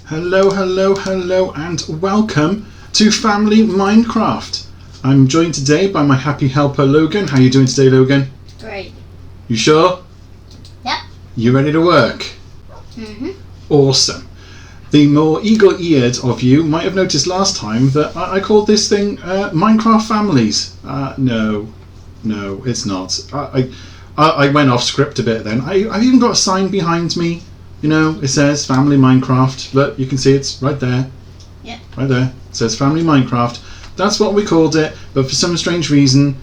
Hello, hello, hello, and welcome to Family Minecraft. I'm joined today by my happy helper Logan. How are you doing today, Logan? Great. You sure? Yep. You ready to work? Mm-hmm. Awesome. The more eagle-eared of you might have noticed last time that I called this thing Minecraft Families. No, it's not. I went off script a bit then. I've even got a sign behind me. You know, it says Family Minecraft. Look, you can see it's right there. Yep. Right there. It says Family Minecraft. That's what we called it, but for some strange reason,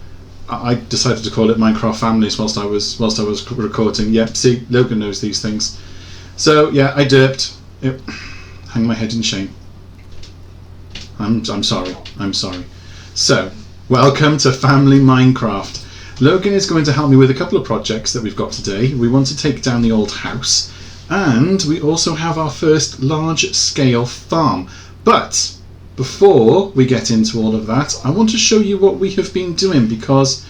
I decided to call it Minecraft Families whilst I was recording. Yep, see, Logan knows these things. So yeah, I derped. Hang my head in shame. I'm sorry. I'm sorry. So, welcome to Family Minecraft. Logan is going to help me with a couple of projects that we've got today. We want to take down the old house, and we also have our first large-scale farm. But before we get into all of that, I want to show you what we have been doing, because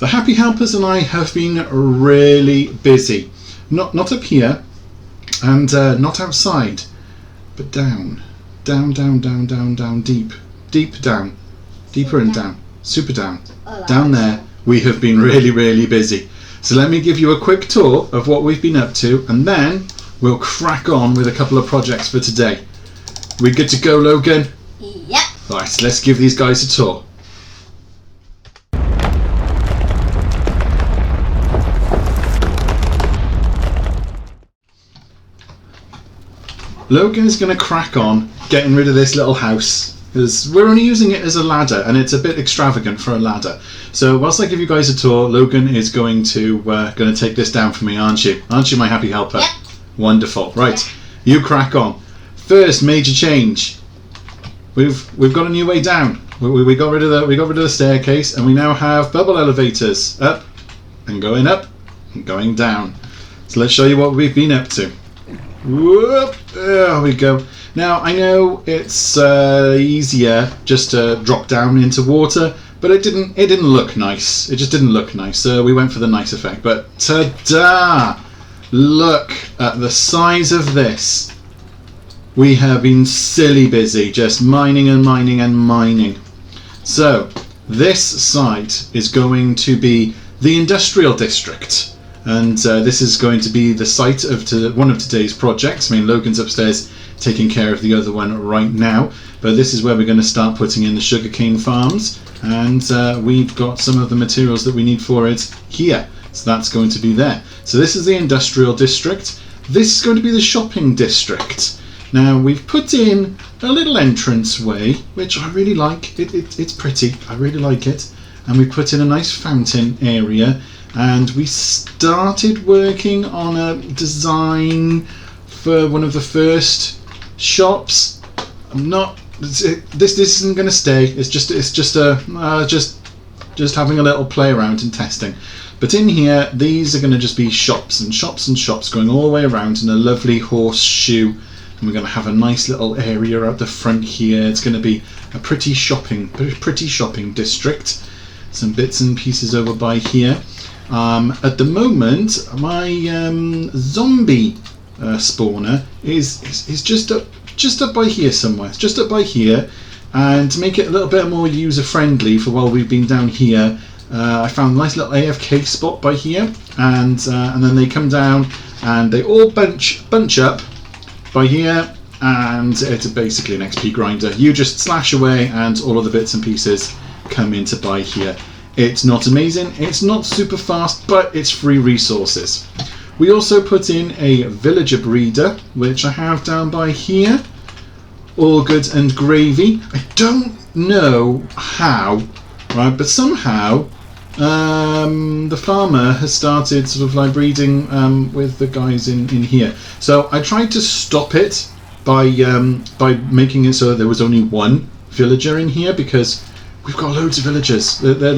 the Happy Helpers and I have been really busy. Not up here, and not outside, but down, deep down, deeper and down, super down, down there. We have been really busy. So let me give you a quick tour of what we've been up to, and then we'll crack on with a couple of projects for today. We good to go, Logan? Yep. Right, let's give these guys a tour. Logan is going to crack on getting rid of this little house, because we're only using it as a ladder and it's a bit extravagant for a ladder. So whilst I give you guys a tour, Logan is going to take this down for me, aren't you? Aren't you, my happy helper? Yep. Wonderful. Right, you crack on. First major change. We've got a new way down. We got rid of the staircase, and we now have bubble elevators up and going down. So let's show you what we've been up to. Whoop, there we go. Now I know it's easier just to drop down into water, but it didn't look nice. It just didn't look nice. So we went for the nice effect. But ta-da! Look at the size of this. We have been silly busy just mining and mining and mining. So this site is going to be the industrial district, and this is going to be the site of one of today's projects. I mean, Logan's upstairs taking care of the other one right now, but this is where we're going to start putting in the sugarcane farms, and we've got some of the materials that we need for it here. So that's going to be there. So this is the industrial district. This is going to be the shopping district. Now we've put in a little entrance way, which I really like. It's pretty. I really like it. And we put in a nice fountain area. And we started working on a design for one of the first shops. This isn't going to stay. It's just having a little play around and testing. But in here, these are going to just be shops and shops and shops going all the way around in a lovely horseshoe. And we're going to have a nice little area out the front here. It's going to be a pretty shopping district. Some bits and pieces over by here. At the moment, my zombie spawner is just up by here somewhere. It's just up by here, and to make it a little bit more user friendly for while we've been down here, I found a nice little AFK spot by here, and then they come down and they all bunch up by here, and it's basically an XP grinder. You just slash away and all of the bits and pieces come into by here. It's not amazing, it's not super fast, but it's free resources. We also put in a villager breeder, which I have down by here. All good and gravy. I don't know how, right, but somehow the farmer has started sort of like breeding with the guys in here. So I tried to stop it by making it so that there was only one villager in here, because we've got loads of villagers. They're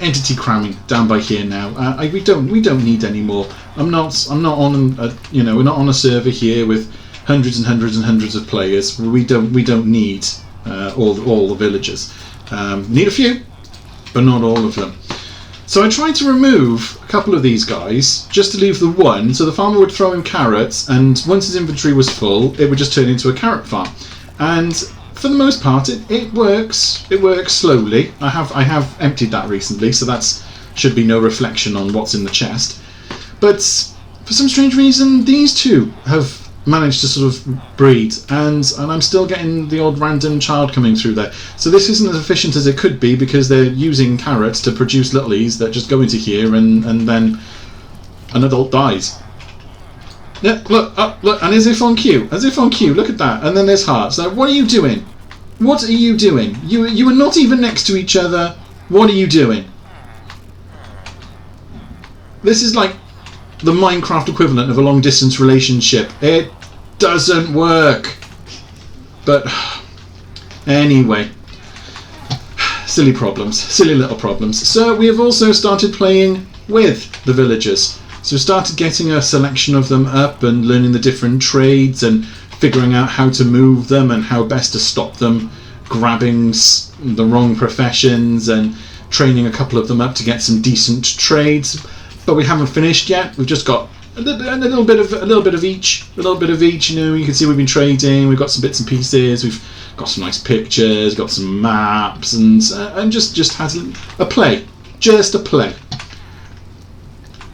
entity cramming down by here now. We don't need any more. I'm not on we're not on a server here with hundreds and hundreds and hundreds of players. We don't need all the villagers. Need a few, but not all of them. So I tried to remove a couple of these guys, just to leave the one, so the farmer would throw in carrots, and once his inventory was full, it would just turn into a carrot farm. And for the most part, it works. It works slowly. I have emptied that recently, so that's should be no reflection on what's in the chest. But for some strange reason, these two have managed to sort of breed, and I'm still getting the odd random child coming through there. So this isn't as efficient as it could be, because they're using carrots to produce littlies that just go into here, and then an adult dies. Yeah, look, look, and as if on cue, look at that, and then there's hearts. Like, what are you doing? What are you doing? You are not even next to each other. What are you doing? This is like the Minecraft equivalent of a long distance relationship. It doesn't work. But anyway, silly problems, silly little problems. So we have also started playing with the villagers. So we started getting a selection of them up and learning the different trades and figuring out how to move them and how best to stop them grabbing the wrong professions, and training a couple of them up to get some decent trades. But we haven't finished yet. We've just got a little bit of each. You know, you can see we've been trading. We've got some bits and pieces. We've got some nice pictures. Got some maps, and just had a play, just a play.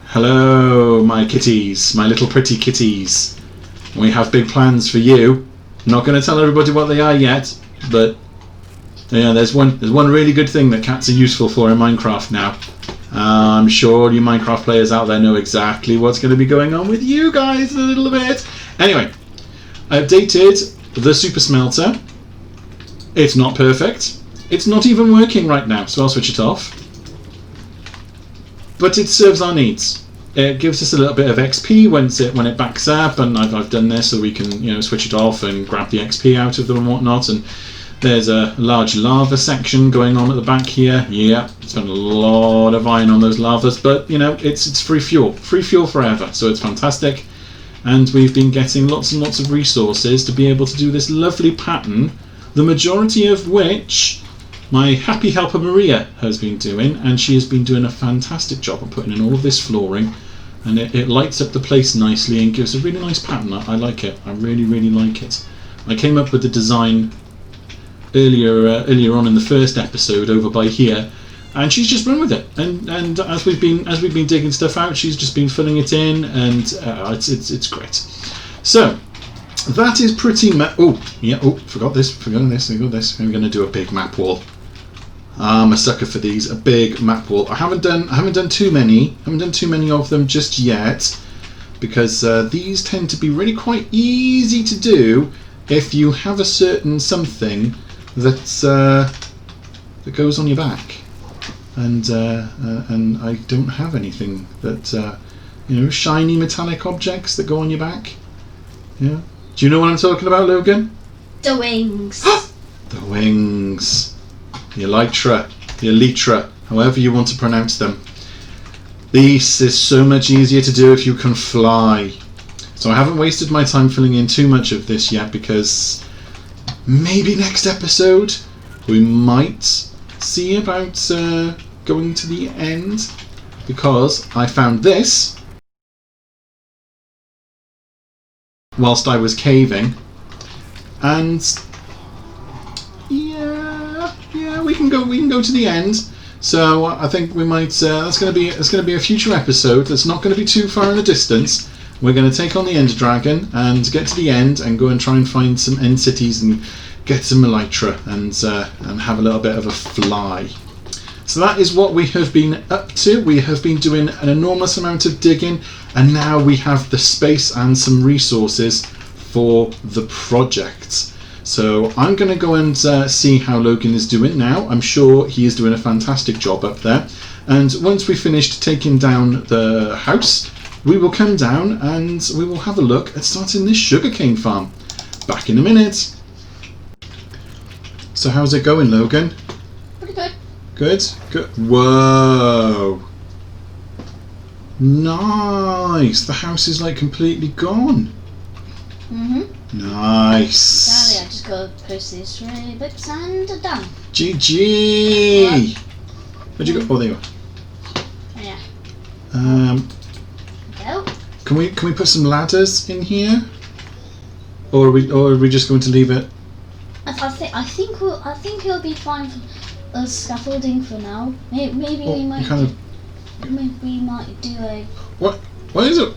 Hello, my kitties, my little pretty kitties. We have big plans for you. I'm not going to tell everybody what they are yet, but yeah, there's one really good thing that cats are useful for in Minecraft now. I'm sure you Minecraft players out there know exactly what's going to be going on with you guys in a little bit. Anyway, I updated the super smelter. It's not perfect. It's not even working right now, so I'll switch it off. But it serves our needs. It gives us a little bit of XP when it backs up, and I've done this so we can switch it off and grab the XP out of them and whatnot. And there's a large lava section going on at the back here. Yeah, spent a lot of iron on those lavas, but it's free fuel forever, so it's fantastic. And we've been getting lots and lots of resources to be able to do this lovely pattern, the majority of which my happy helper Maria has been doing, and she has been doing a fantastic job of putting in all of this flooring, and it lights up the place nicely and gives a really nice pattern. I like it. I really, really like it. I came up with the design earlier on in the first episode over by here, and she's just run with it, and as we've been digging stuff out, she's just been filling it in, and it's great. So that is pretty much. Forgot this. We're going to do a big map wall. I'm a sucker for these. A big map wall. I haven't done too many of them just yet, because these tend to be really quite easy to do if you have a certain something that goes on your back, and I don't have anything that shiny metallic objects that go on your back. Yeah. Do you know what I'm talking about, Logan? The wings. The wings. The elytra. The elytra. However you want to pronounce them. This is so much easier to do if you can fly. So I haven't wasted my time filling in too much of this yet, because maybe next episode we might see about going to the end, because I found this whilst I was caving, and yeah, we can go to the end. So I think we might. That's going to be a future episode. That's not going to be too far in the distance. We're going to take on the Ender Dragon and get to the end and go and try and find some end cities and get some elytra and have a little bit of a fly. So that is what we have been up to. We have been doing an enormous amount of digging, and now we have the space and some resources for the project. So I'm going to go and see how Logan is doing now. I'm sure he is doing a fantastic job up there. And once we've finished taking down the house, we will come down and we will have a look at starting this sugarcane farm. Back in a minute. So how's it going, Logan? Pretty good. Good. Whoa. Nice. The house is like completely gone. Nice. Sorry, I just got to push these ribbons and done. GG. Where'd you go? Oh, there you are. Go. Can we put some ladders in here, or are we just going to leave it? I think it'll be fine for scaffolding for now. Maybe Well, we might. Maybe we might do a. What? Why is it?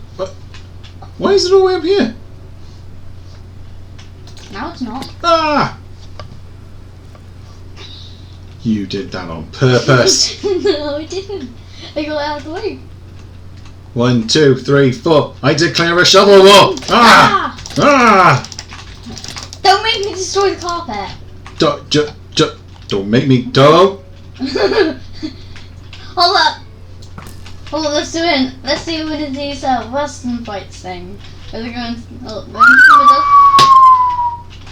Why is it all the way up here? Now it's not. Ah! You did that on purpose. No, I didn't. I got out of the way. 1, 2, 3, 4. I declare a shovel war. Ah! Ah! Don't make me destroy the carpet. Don't make me. Don't. Hold up. Oh, let's do one of these Western fights thing. Where they're going to the middle.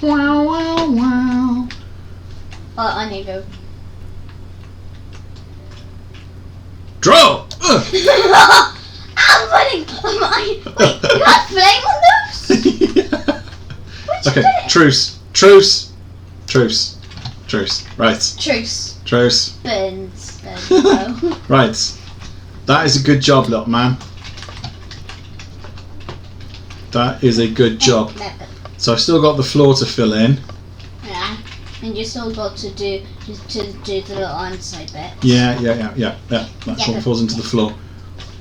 Wow! Wow! Wow! Oh, I need to go. Draw. I'm running. Wait, you got flame on those? Yeah. Where'd you Okay, put it? truce. Right, Truce. truce. Burns. No. Right, that is a good job, little man. That is a good job. So I've still got the floor to fill in. Yeah, and you still got to do the little inside bit. Yeah. That's what falls into the floor.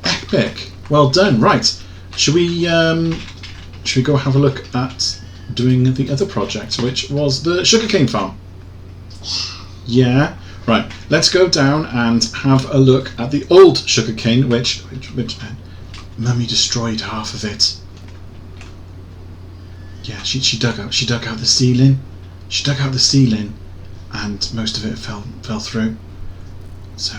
Epic. Well done. Right. Should we go have a look at doing the other project, which was the sugarcane farm? Yeah. Right. Let's go down and have a look at the old sugarcane, which Mummy destroyed half of it. Yeah, she dug out the ceiling. She dug out the ceiling, and most of it fell through. So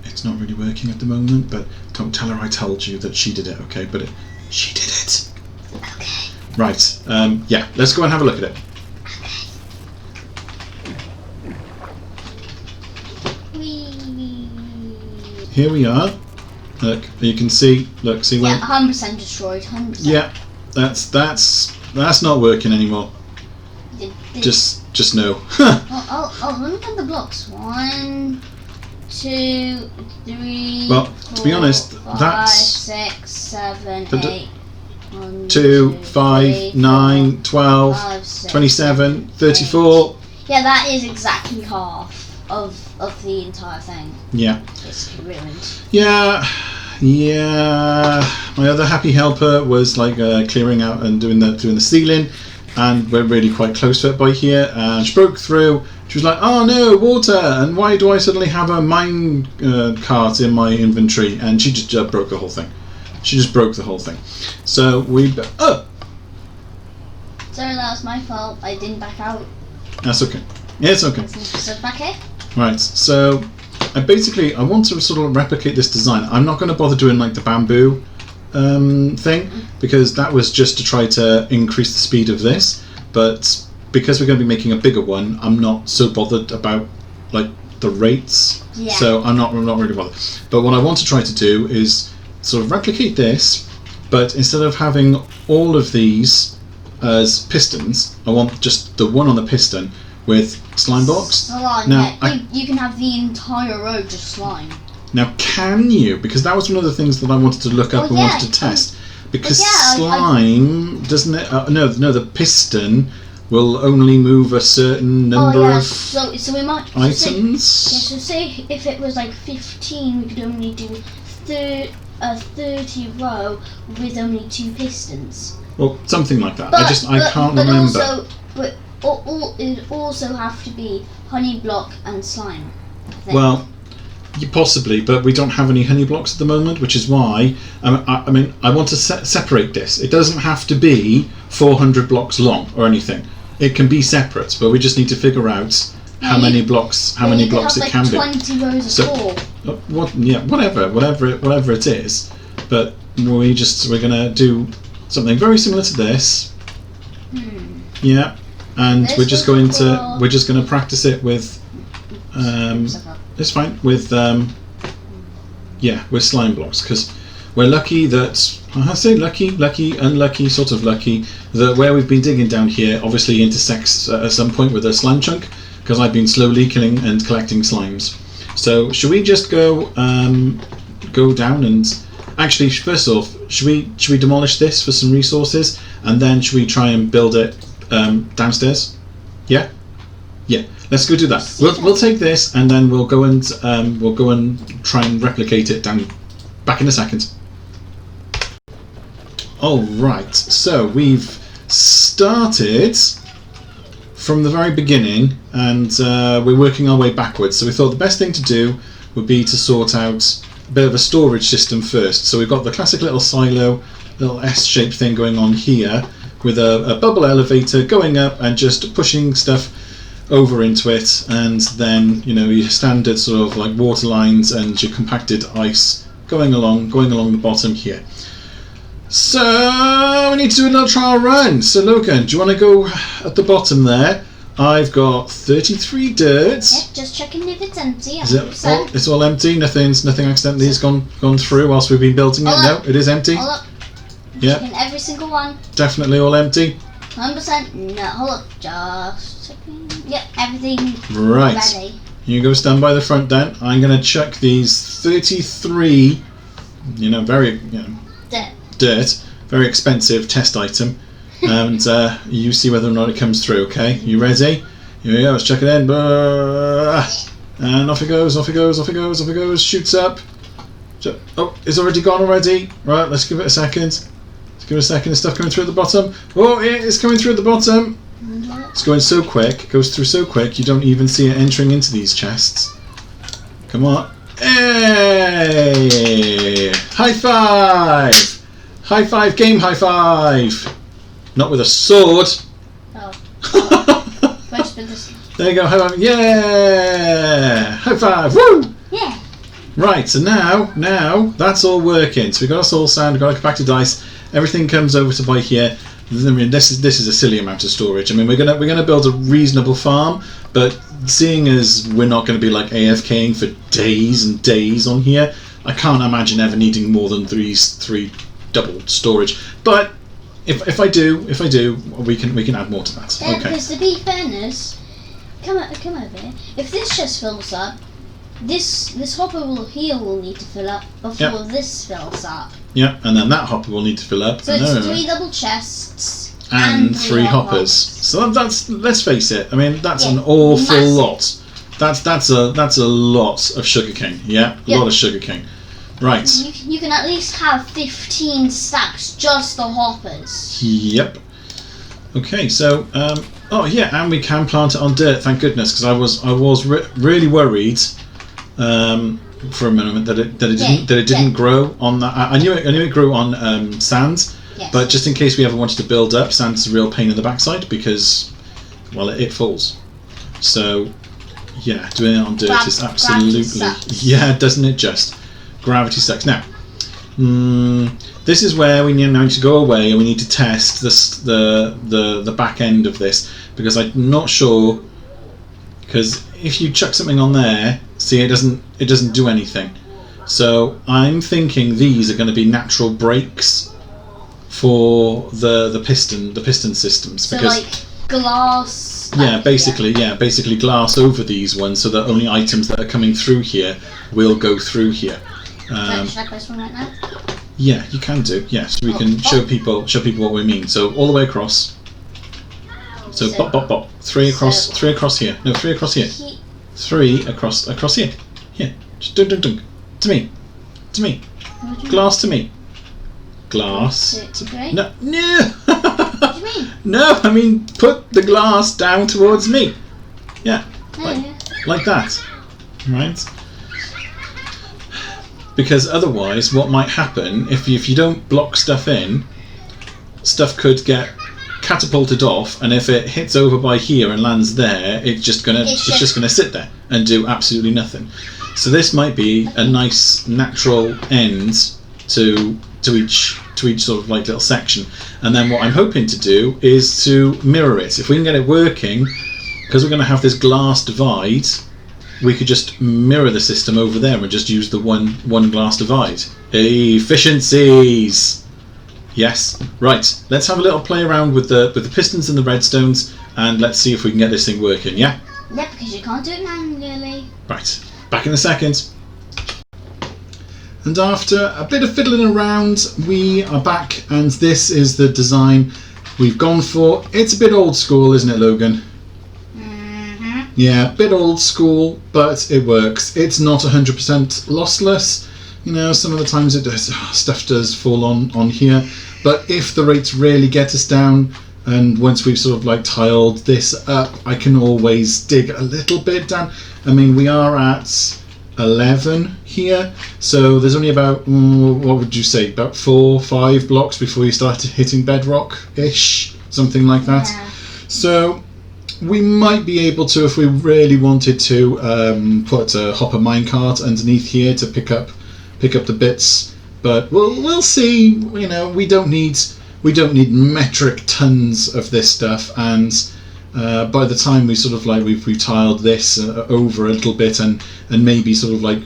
it's not really working at the moment. But don't tell her I told you that she did it, okay? But she did it. Okay. Right. Yeah. Let's go and have a look at it. Here we are. Look, you can see. Look, see where? Yeah, 100% destroyed. 100%. Yeah. That's not working anymore. Just no. Oh, let me count the blocks. 1, 2, 3. Well, 4, to be honest, 5, that's 6, 7, 8. 1, 2, 5, 9, 12, 5, 6, 27, 34. Yeah, that is exactly half of the entire thing. Yeah. It's ruined. Yeah. My other happy helper was like clearing out and doing the ceiling, and we're really quite close to it by here. And she broke through. She was like, "Oh no, water! And why do I suddenly have a mine cart in my inventory?" And she just broke the whole thing. She just broke the whole thing. So we. Oh. Sorry, that was my fault. I didn't back out. That's okay. Yeah, it's okay. So back here. Right. So. I want to sort of replicate this design. I'm not going to bother doing like the bamboo thing, because that was just to try to increase the speed of this. But because we're going to be making a bigger one, I'm not so bothered about like the rates. Yeah. So I'm not really bothered. But what I want to try to do is sort of replicate this, but instead of having all of these as pistons, I want just the one on the piston with slime blocks. Slime. Now, Yeah, you can have the entire road just slime. Now, can you? Because that was one of the things that I wanted to look up and wanted to test. Because slime doesn't it? No, the piston will only move a certain number of so we might items. So say if it was like 15, we could only do 30 row with only 2 pistons. Well, something like that. I can't remember. It also have to be honey block and slime. Well, possibly, but we don't have any honey blocks at the moment, which is why I want to separate this. It doesn't have to be 400 blocks long or anything. It can be separate, but we just need to figure out how many blocks it can be. 20 rows of 4. Whatever it is, but we're gonna do something very similar to this. Yeah. And we're just going to practice it with it's fine with with slime blocks, because we're lucky that I say lucky, unlucky, sort of lucky that where we've been digging down here obviously intersects at some point with a slime chunk, because I've been slowly killing and collecting slimes. So should we just go go down and actually, first off, should we demolish this for some resources, and then should we try and build it downstairs? Yeah. Let's go do that. We'll take this, and then we'll go and try and replicate it down. Back in a second. All right. So we've started from the very beginning, and we're working our way backwards. So we thought the best thing to do would be to sort out a bit of a storage system first. So we've got the classic little silo, little S-shaped thing going on here, with a bubble elevator going up and just pushing stuff over into it, and then your standard sort of like water lines and your compacted ice going along the bottom here. So we need to do a little trial run. So Logan, do you want to go at the bottom there? I've got 33 dirt. Yep, just checking if it's empty. It's all empty. Nothing accidentally has gone through whilst we've been building it. No, it is empty. Hold up. Yeah. Checking every single one. Definitely all empty. 100%. No, hold up. Just checking. Yep, everything right. ready. You go stand by the front then. I'm going to chuck these 33, very dirt, very expensive test item, and you see whether or not it comes through. Okay, you ready? Here we go. Let's chuck it in. And off it goes. Shoots up. Oh, it's already gone already. Right, let's give it a second. There's stuff coming through at the bottom. Oh, it's coming through at the bottom. It's going so quick. It goes through so quick you don't even see it entering into these chests. Come on. Hey! High five! High five, game high five! Not with a sword. Oh. There you go, high five. Yeah! High five! Woo! Yeah. Right, so now that's all working. So we've got our soul sand, we've got our compacted ice, everything comes over to by here. I mean, this is a silly amount of storage. I mean, we're gonna build a reasonable farm, but seeing as we're not going to be like AFKing for days and days on here, I can't imagine ever needing more than three double storage. But if I do, we can add more to that. Yeah, okay. Because to be fairness, come over here. If this chest fills up, this hopper will need to fill up before this fills up. Yeah, and then that hopper will need to fill up. So it's 3 double chests and 3 hoppers. So that's, let's face it. I mean, that's an awful massive. lot. That's a lot of sugarcane. Yeah, a lot of sugarcane. Right. You can at least have 15 stacks just the hoppers. Yep. Okay, so oh yeah, and we can plant it on dirt. Thank goodness, because I was really worried for a moment that it didn't grow on that. I knew it grew on sand, but just in case we ever wanted to build up, sand's a real pain in the backside because, well, it falls. So yeah, doing it on dirt is absolutely doesn't it just? Gravity sucks. Now, this is where we need to go away and we need to test the back end of this, because I'm not sure. Because if you chuck something on there, see, it doesn't do anything. So I'm thinking these are going to be natural brakes for the piston systems. So because, like glass. Basically glass over these ones, so that only items that are coming through here will go through here. Should I press one right now? Yeah, you can do. Yes, we can show people what we mean. So all the way across. So bop. 3 across. 3 across here. No, 3 across here. 3 across here. Here. Just dunk. To me. Glass to me. Glass. No. What do you mean? No, I mean put the glass down towards me. Yeah. Like that. Right. Because otherwise, what might happen if you don't block stuff in, stuff could get catapulted off, and if it hits over by here and lands there, it's just gonna sit there and do absolutely nothing. So this might be a nice natural end to each sort of like little section. And then what I'm hoping to do is to mirror it. If we can get it working, because we're going to have this glass divide, we could just mirror the system over there and just use the one glass divide. Efficiencies. Yes. Right. Let's have a little play around with the pistons and the redstones, and let's see if we can get this thing working. Yeah. Yeah, because you can't do it manually. Right. Back in a second. And after a bit of fiddling around, we are back, and this is the design we've gone for. It's a bit old school, isn't it, Logan? Mm-hmm. Yeah, a bit old school, but it works. It's not 100% lossless. You know, some of the times it does, stuff does fall on here. But if the rates really get us down, and once we've sort of like tiled this up, I can always dig a little bit down. I mean, we are at 11 here, so there's only about, what would you say, about 4 or 5 blocks before you start hitting bedrock-ish, something like that. Yeah. So we might be able to, if we really wanted to, put a hopper minecart underneath here to pick up the bits, but we'll see. You know, we don't need metric tons of this stuff, and by the time we sort of like we've tiled this over a little bit and maybe sort of like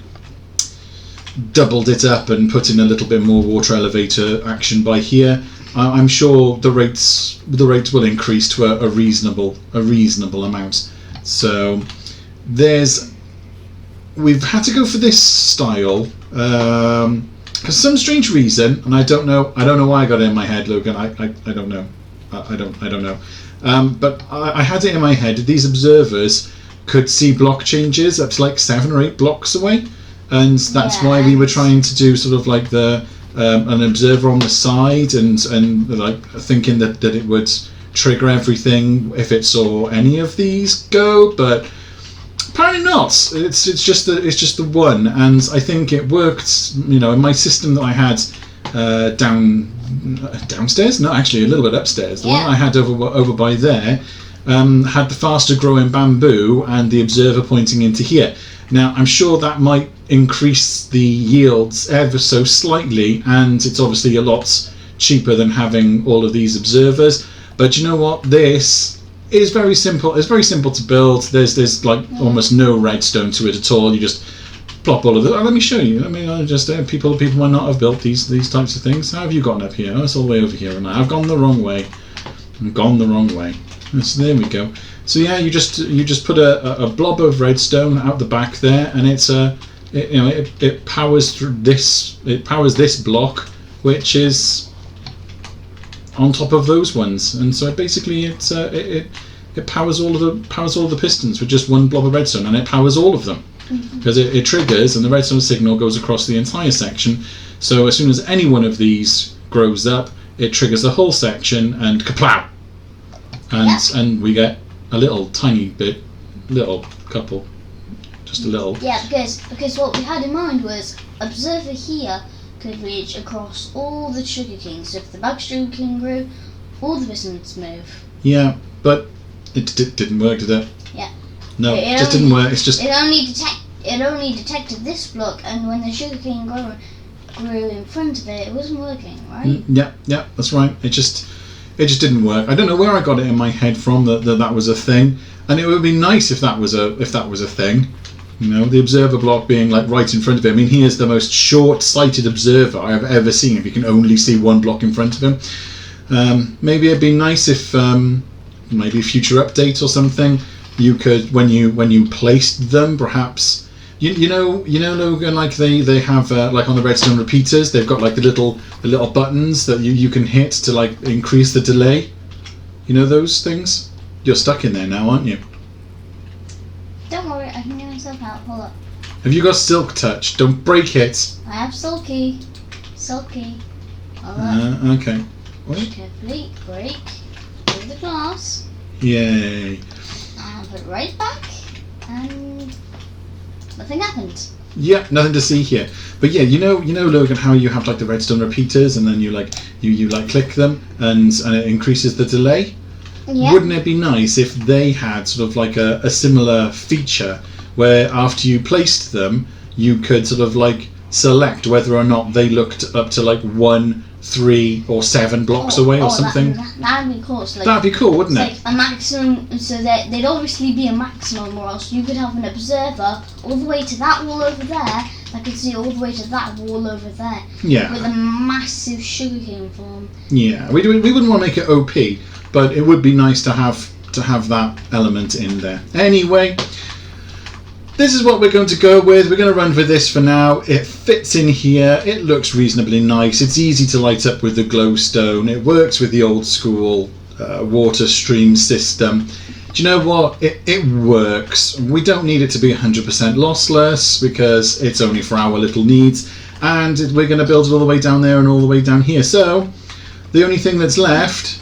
doubled it up and put in a little bit more water elevator action by here, I'm sure the rates will increase to a reasonable amount. So we've had to go for this style for some strange reason, and I don't know why I got it in my head, Logan. I don't know. I don't know. But I had it in my head. These observers could see block changes up to like 7 or 8 blocks away, and that's why we were trying to do sort of like the an observer on the side, and like thinking that it would trigger everything if it saw any of these go, but apparently not. It's just the one, and I think it worked. You know, in my system that I had downstairs. No, actually, a little bit upstairs. The one I had over by there had the faster growing bamboo and the observer pointing into here. Now, I'm sure that might increase the yields ever so slightly, and it's obviously a lot cheaper than having all of these observers. But you know what? This is very simple. It's very simple to build. There's like almost no redstone to it at all. You just plop all of it. Let me show you. I mean, people might not have built these types of things. How have you gotten up here? Oh, it's all the way over here, and I've gone the wrong way. So there we go. So yeah, you just put a blob of redstone out the back there, and it powers through this. It powers this block, which is on top of those ones, and so it powers all of the pistons with just one blob of redstone, and it powers all of them because it triggers, and the redstone signal goes across the entire section. So as soon as any one of these grows up, it triggers the whole section, and kaplow, and we get a little tiny bit, just a little. Yeah, because what we had in mind was observer here could reach across all the sugar canes. So if the back sugar cane grew, all the pistons move. Yeah, but it didn't work, did it? Yeah. No, it just didn't work. It's just it only detected this block, and when the sugar cane grew in front of it wasn't working, right? Yeah, that's right. It just didn't work. I don't know where I got it in my head from that was a thing, and it would be nice if that was a thing. You know, the observer block being like right in front of him. I mean, he is the most short-sighted observer I have ever seen. If you can only see one block in front of him, maybe it'd be nice if maybe a future update or something. You could, when you placed them, perhaps you know Logan, like they have like on the redstone repeaters, they've got like the little buttons that you can hit to like increase the delay. You know those things? You're stuck in there now, aren't you? Don't worry, I can get myself out. Hold up. Have you got silk touch? Don't break it. I have silky. Alright. Okay. Wait. Carefully break through the glass. Yay. And put it right back, and nothing happened. Yeah, nothing to see here. But yeah, you know, Logan, how you have like the redstone repeaters, and then you click them, and it increases the delay. Yeah. Wouldn't it be nice if they had sort of like a similar feature where after you placed them, you could sort of like select whether or not they looked up to like 1, 3, or 7 blocks away or something? That'd be cool. So like, that'd be cool, wouldn't it? Like a maximum, so that they'd obviously be a maximum, or else you could have an observer all the way to that wall over there that could see all the way to that wall over there. Yeah. With a massive sugarcane farm. Yeah, we wouldn't want to make it OP, but it would be nice to have that element in there. Anyway, this is what we're going to go with. We're going to run with this for now. It fits in here. It looks reasonably nice. It's easy to light up with the glowstone. It works with the old school water stream system. Do you know what? It works. We don't need it to be 100% lossless because it's only for our little needs. And we're going to build it all the way down there and all the way down here. So the only thing that's left...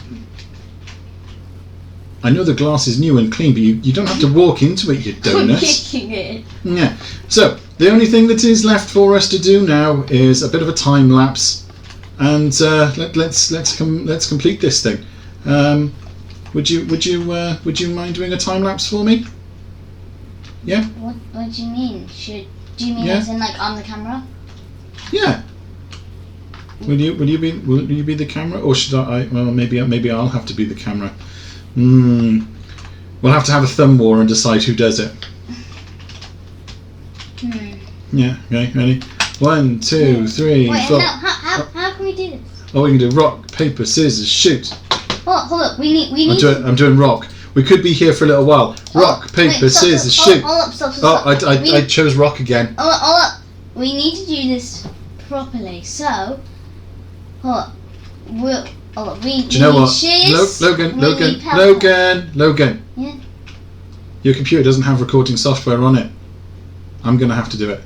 I know the glass is new and clean, but you don't have to walk into it, you donut. I'm kicking it. Yeah. So the only thing that is left for us to do now is a bit of a time lapse, and let's complete this thing. Would you mind doing a time lapse for me? Yeah. What do you mean? Do you mean as in like on the camera? Yeah. Will you be the camera, or should I? Well, maybe I'll have to be the camera. We'll have to have a thumb war and decide who does it. Yeah, okay, ready? 1, 2, 3, 4. Wait, no, how can we do this? Oh, we can do rock, paper, scissors, shoot. Hold up, we need. I'm doing rock. We could be here for a little while. Rock, paper, scissors, shoot. Hold up, stop. Oh, I chose rock again. Hold up. We need to do this properly. So, hold up. Do you know what? Shears, Logan. Yeah. Your computer doesn't have recording software on it. I'm gonna have to do it.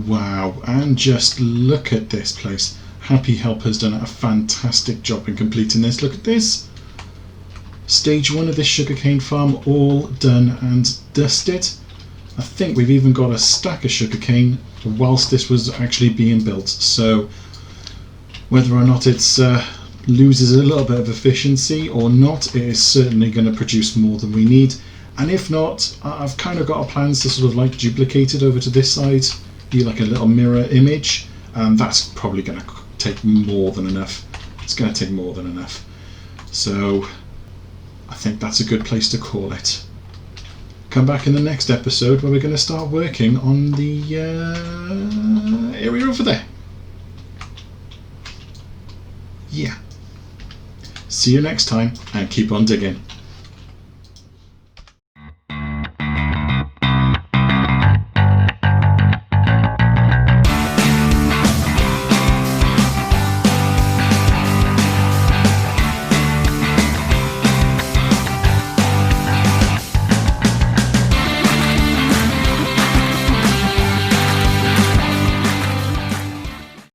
Wow, and just look at this place. Happy Helper's done a fantastic job in completing this. Look at this. Stage 1 of this sugarcane farm all done and dusted. I think we've even got a stack of sugarcane whilst this was actually being built. So whether or not it's loses a little bit of efficiency or not, it is certainly going to produce more than we need. And if not, I've kind of got plans to sort of like duplicate it over to this side, do like a little mirror image, and that's probably going to take more than enough. It's going to take more than enough. So I think that's a good place to call it. Come back in the next episode where we're going to start working on the area over there. Yeah. See you next time and keep on digging.